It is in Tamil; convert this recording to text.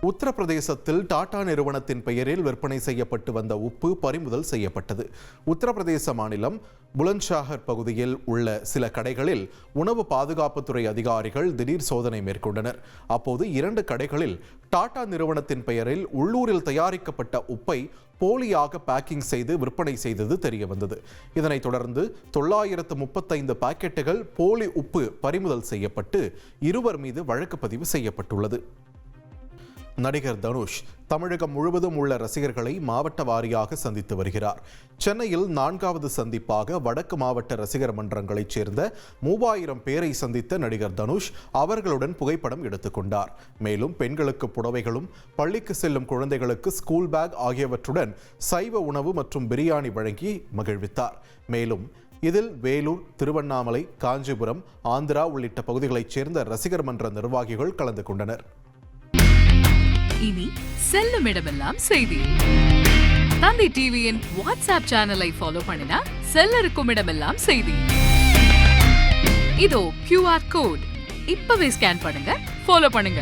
உத்தரப்பிரதேசத்தில் டாடா நிறுவனத்தின் பெயரில் விற்பனை செய்யப்பட்டு வந்த உப்பு பறிமுதல் செய்யப்பட்டது. உத்தரப்பிரதேச மாநிலம் புலந்த்ஷாஹர் பகுதியில் உள்ள சில கடைகளில் உணவு பாதுகாப்புத்துறை அதிகாரிகள் திடீர் சோதனை மேற்கொண்டனர். அப்போது 2 கடைகளில் டாடா நிறுவனத்தின் பெயரில் உள்ளூரில் தயாரிக்கப்பட்ட உப்பை போலியாக பேக்கிங் செய்து விற்பனை செய்தது தெரியவந்தது. இதனைத் தொடர்ந்து 935 பாக்கெட்டுகள் போலி உப்பு பறிமுதல் செய்யப்பட்டு 2 மீது வழக்கு பதிவு செய்யப்பட்டுள்ளது. நடிகர் தனுஷ் தமிழகம் முழுவதும் உள்ள ரசிகர்களை மாவட்ட வாரியாக சந்தித்து வருகிறார். சென்னையில் 4வது சந்திப்பாக வடக்கு மாவட்ட ரசிகர் மன்றங்களைச் சேர்ந்த 3000 பேரை சந்தித்த நடிகர் தனுஷ் அவர்களுடன் புகைப்படம் எடுத்துக்கொண்டார். மேலும் பெண்களுக்கு புடவைகளும், பள்ளிக்கு செல்லும் குழந்தைகளுக்கு ஸ்கூல் பேக் ஆகியவற்றுடன் சைவ உணவு மற்றும் பிரியாணி வழங்கி மகிழ்வித்தார். மேலும் இதில் வேலூர், திருவண்ணாமலை, காஞ்சிபுரம், ஆந்திரா உள்ளிட்ட பகுதிகளைச் சேர்ந்த ரசிகர் மன்ற நிர்வாகிகள் கலந்து கொண்டனர். இனி செல்லும் இடமெல்லாம் செய்தி. தந்தி டிவியின் வாட்ஸ்அப் சேனலை ஃபாலோ பண்ணினா செல்ல இருக்கும் இடமெல்லாம் செய்தி. இதோ QR கோட் இப்பவே ஸ்கேன் பண்ணுங்க, ஃபாலோ பண்ணுங்க.